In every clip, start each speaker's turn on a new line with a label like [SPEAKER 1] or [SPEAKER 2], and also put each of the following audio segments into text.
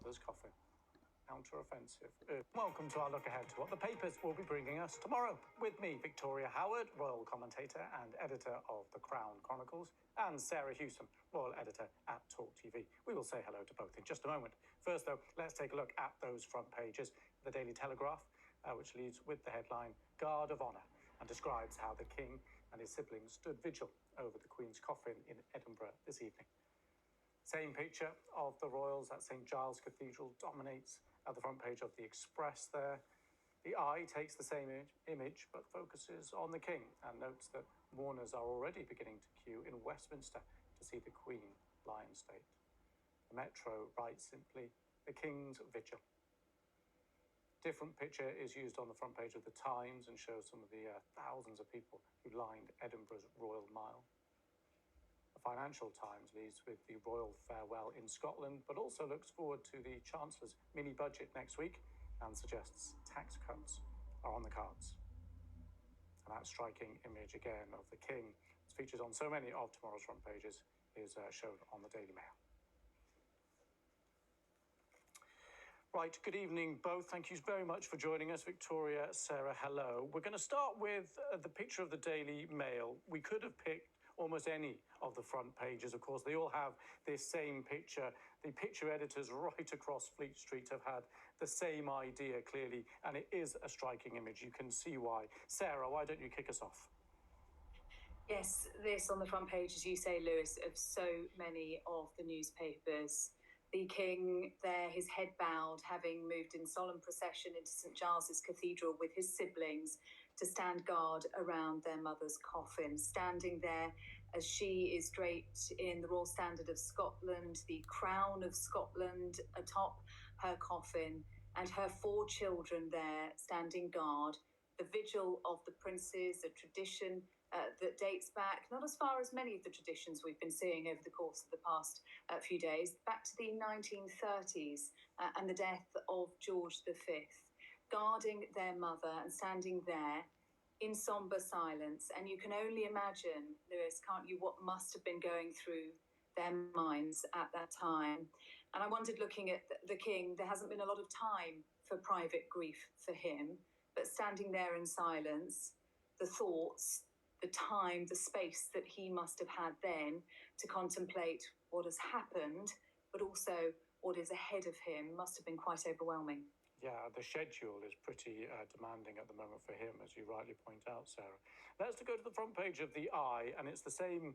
[SPEAKER 1] mother's coffin. Counter-offensive. Welcome to our look ahead to what the papers will be bringing us tomorrow. With me, Victoria Howard, royal commentator and editor of The Crown Chronicles, and Sarah Hewson, royal editor at Talk TV. We will say hello to both in just a moment. First, though, let's take a look at those front pages. The Daily Telegraph, which leads with the headline, Guard of Honour, and describes how the King and his siblings stood vigil over the Queen's coffin in Edinburgh this evening. Same picture of the royals at St Giles Cathedral dominates at the front page of the Express there. The Eye takes the same image but focuses on the King and notes that mourners are already beginning to queue in Westminster to see the Queen lie in state. The Metro writes simply, the King's Vigil. Different picture is used on the front page of the Times and shows some of the thousands of people who lined Edinburgh's Royal Mile. The Financial Times leads with the royal farewell in Scotland, but also looks forward to the Chancellor's mini-budget next week and suggests tax cuts are on the cards. And that striking image again of the King, which features on so many of tomorrow's front pages, is shown on the Daily Mail. Right, good evening both. Thank you very much for joining us. Victoria, Sarah, hello. We're going to start with the picture of the Daily Mail. We could have picked almost any of the front pages. Of course, they all have this same picture. The picture editors right across Fleet Street have had the same idea, clearly, and it is a striking image. You can see why. Sarah, why don't you kick us off?
[SPEAKER 2] Yes, this on the front page, as you say, Lewis, of so many of the newspapers. The King there, his head bowed, having moved in solemn procession into St Giles's Cathedral with his siblings to stand guard around their mother's coffin, standing there as she is draped in the Royal Standard of Scotland, the crown of Scotland atop her coffin, and her 4 children there standing guard. The vigil of the princes, a tradition that dates back not as far as many of the traditions we've been seeing over the course of the past few days, back to the 1930s and the death of George V, guarding their mother and standing there in sombre silence. And you can only imagine, Lewis, can't you, what must have been going through their minds at that time. And I wondered, looking at the King, there hasn't been a lot of time for private grief for him, but standing there in silence, the thoughts, the time, the space that he must have had then to contemplate what has happened, but also what is ahead of him, must have been quite overwhelming.
[SPEAKER 1] Yeah, the schedule is pretty demanding at the moment for him, as you rightly point out, Sarah. Let's go to the front page of the Eye, and it's the same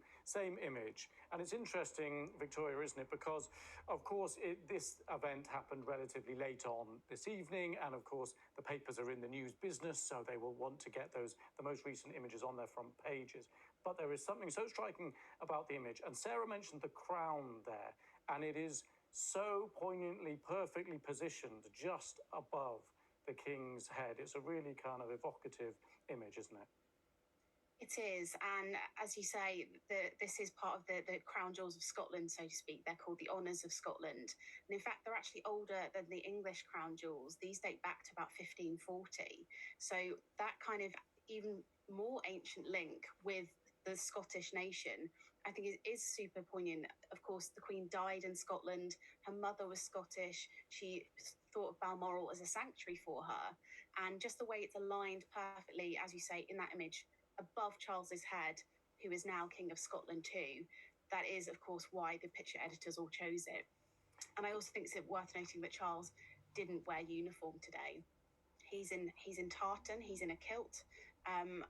[SPEAKER 1] image. And it's interesting, Victoria, isn't it? Because, of course, this event happened relatively late on this evening, and, of course, the papers are in the news business, so they will want to get the most recent images on their front pages. But there is something so striking about the image. And Sarah mentioned the crown there, and it is so poignantly, perfectly positioned just above the King's head. It's a really kind of evocative image, isn't it?
[SPEAKER 3] It is, and as you say, this is part of the crown jewels of Scotland, so to speak. They're called the Honours of Scotland. And in fact, they're actually older than the English crown jewels. These date back to about 1540. So that kind of even more ancient link with the Scottish nation, I think is super poignant. Of course, the Queen died in Scotland. Her mother was Scottish. She thought of Balmoral as a sanctuary for her. And just the way it's aligned perfectly, as you say, in that image, above Charles's head, who is now King of Scotland too. That is, of course, why the picture editors all chose it. And I also think it's worth noting that Charles didn't wear uniform today. He's in tartan, he's in a kilt.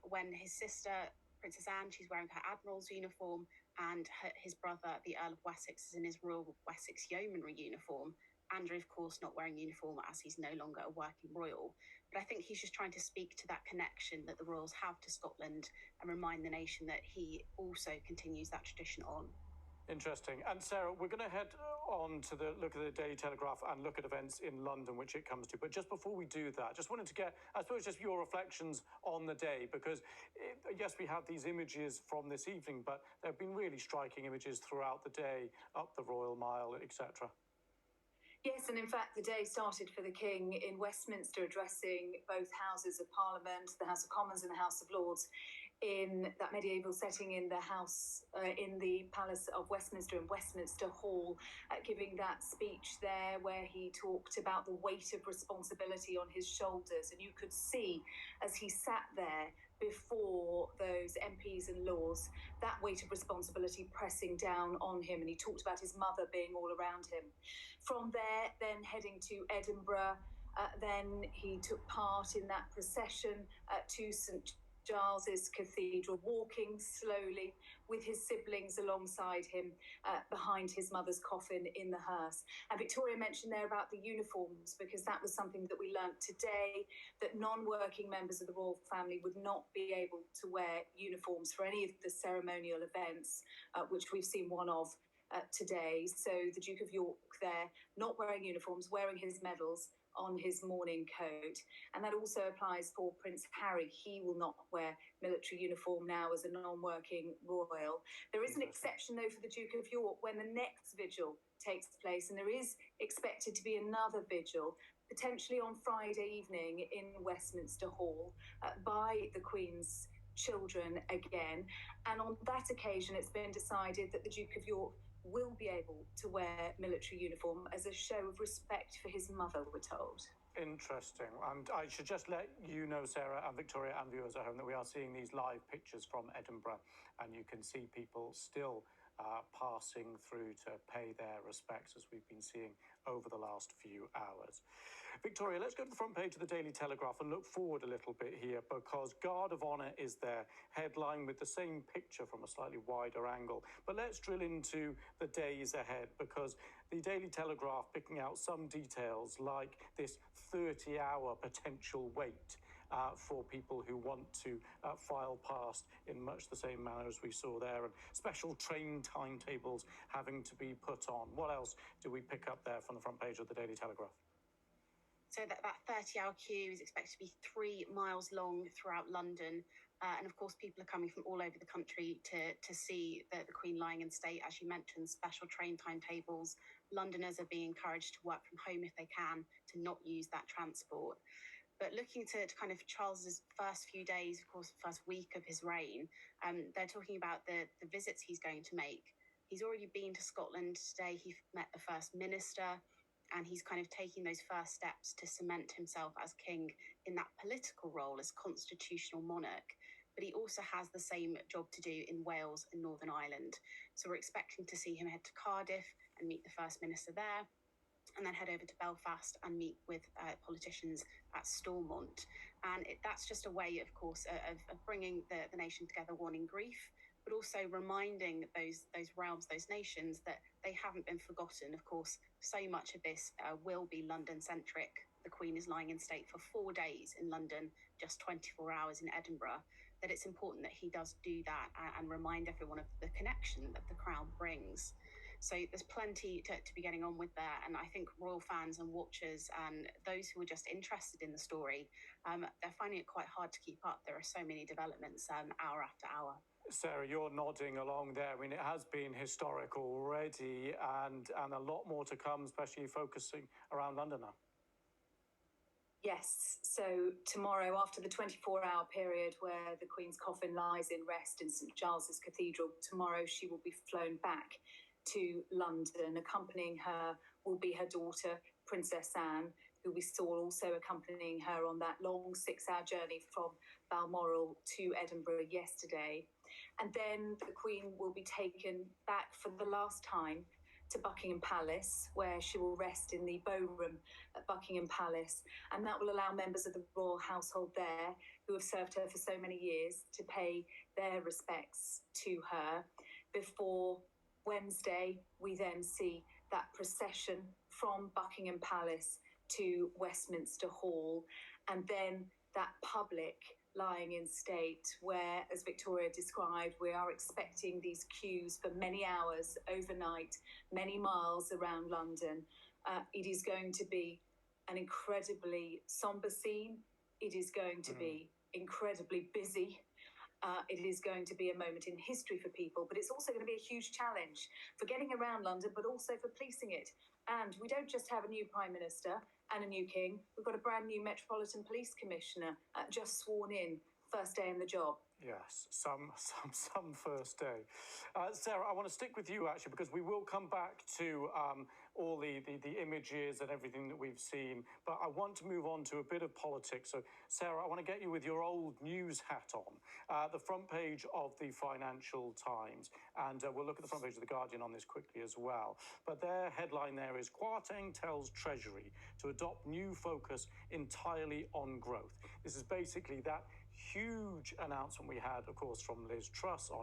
[SPEAKER 3] When his sister, Princess Anne, she's wearing her Admiral's uniform, and his brother, the Earl of Wessex, is in his Royal Wessex Yeomanry uniform. Andrew, of course, not wearing uniform as he's no longer a working royal. But I think he's just trying to speak to that connection that the royals have to Scotland and remind the nation that he also continues that tradition on.
[SPEAKER 1] Interesting. And Sarah, we're going to head on to look at the Daily Telegraph and look at events in London, which it comes to. But just before we do that, just wanted to get, I suppose, just your reflections on the day, because yes, we have these images from this evening, but there have been really striking images throughout the day, up the Royal Mile, etc.
[SPEAKER 2] Yes, and in fact, the day started for the King in Westminster, addressing both Houses of Parliament, the House of Commons and the House of Lords, in that medieval setting in the house, in the Palace of Westminster and Westminster Hall, giving that speech there where he talked about the weight of responsibility on his shoulders. And you could see as he sat there before those MPs and Lords, that weight of responsibility pressing down on him. And he talked about his mother being all around him. From there, then heading to Edinburgh, then he took part in that procession to St Giles's Cathedral, walking slowly with his siblings alongside him behind his mother's coffin in the hearse. And Victoria mentioned there about the uniforms, because that was something that we learnt today, that non-working members of the royal family would not be able to wear uniforms for any of the ceremonial events, which we've seen one of today. So the Duke of York there, not wearing uniforms, wearing his medals on his mourning coat. And that also applies for Prince Harry. He will not wear military uniform now as a non-working royal. There is an exception, though, for the Duke of York when the next vigil takes place, and there is expected to be another vigil, potentially on Friday evening in Westminster Hall, by the Queen's children again. And on that occasion, it's been decided that the Duke of York will be able to wear military uniform as a show of respect for his mother, we're told.
[SPEAKER 1] Interesting. And I should just let you know, Sarah and Victoria and viewers at home, that we are seeing these live pictures from Edinburgh, and you can see people still passing through to pay their respects, as we've been seeing over the last few hours. Victoria, let's go to the front page of the Daily Telegraph and look forward a little bit here, because Guard of Honour is their headline with the same picture from a slightly wider angle. But let's drill into the days ahead, because the Daily Telegraph picking out some details like this 30-hour potential wait for people who want to file past in much the same manner as we saw there, and special train timetables having to be put on. What else do we pick up there from the front page of the Daily Telegraph?
[SPEAKER 3] So that 30-hour queue is expected to be 3 miles long throughout London. And of course, people are coming from all over the country to see the Queen lying in state. As you mentioned, special train timetables. Londoners are being encouraged to work from home if they can, to not use that transport. But looking to kind of Charles's first few days, of course, first week of his reign, they're talking about the visits he's going to make. He's already been to Scotland today. He met the First Minister, and he's kind of taking those first steps to cement himself as king in that political role as constitutional monarch. But he also has the same job to do in Wales and Northern Ireland. So we're expecting to see him head to Cardiff and meet the First Minister there, and then head over to Belfast and meet with politicians at Stormont. And that's just a way, of course, of bringing the nation together, one in grief, but also reminding those realms, those nations, that they haven't been forgotten. Of course, so much of this will be London-centric. The Queen is lying in state for 4 days in London, just 24 hours in Edinburgh, that it's important that he does do that and remind everyone of the connection that the Crown brings. So there's plenty to be getting on with there. And I think royal fans and watchers and those who are just interested in the story, they're finding it quite hard to keep up. There are so many developments hour after hour.
[SPEAKER 1] Sarah, you're nodding along there. I mean, it has been historic already, and a lot more to come, especially focusing around London now.
[SPEAKER 2] Yes, so tomorrow, after the 24-hour period where the Queen's coffin lies in rest in St Giles's Cathedral, tomorrow she will be flown back to London. Accompanying her will be her daughter, Princess Anne, who we saw also accompanying her on that long 6-hour journey from Balmoral to Edinburgh yesterday. And then the Queen will be taken back for the last time to Buckingham Palace, where she will rest in the Bow Room at Buckingham Palace. And that will allow members of the royal household there, who have served her for so many years, to pay their respects to her. Before Wednesday, we then see that procession from Buckingham Palace to Westminster Hall, and then that public lying in state where, as Victoria described, we are expecting these queues for many hours overnight, many miles around London. It is going to be an incredibly sombre scene. It is going to be incredibly busy. It is going to be a moment in history for people, but it's also going to be a huge challenge for getting around London, but also for policing it. And we don't just have a new Prime Minister and a new King. We've got a brand new Metropolitan Police Commissioner just sworn in, first day in the job.
[SPEAKER 1] Yes, some first day. Sarah, I want to stick with you actually because we will come back to all the images and everything that we've seen, but I want to move on to a bit of politics. So, Sarah, I want to get you with your old news hat on. The front page of the Financial Times, and we'll look at the front page of the Guardian on this quickly as well. But their headline there is Kwarteng tells Treasury to adopt new focus entirely on growth. This is basically that huge announcement we had, of course, from Liz Truss on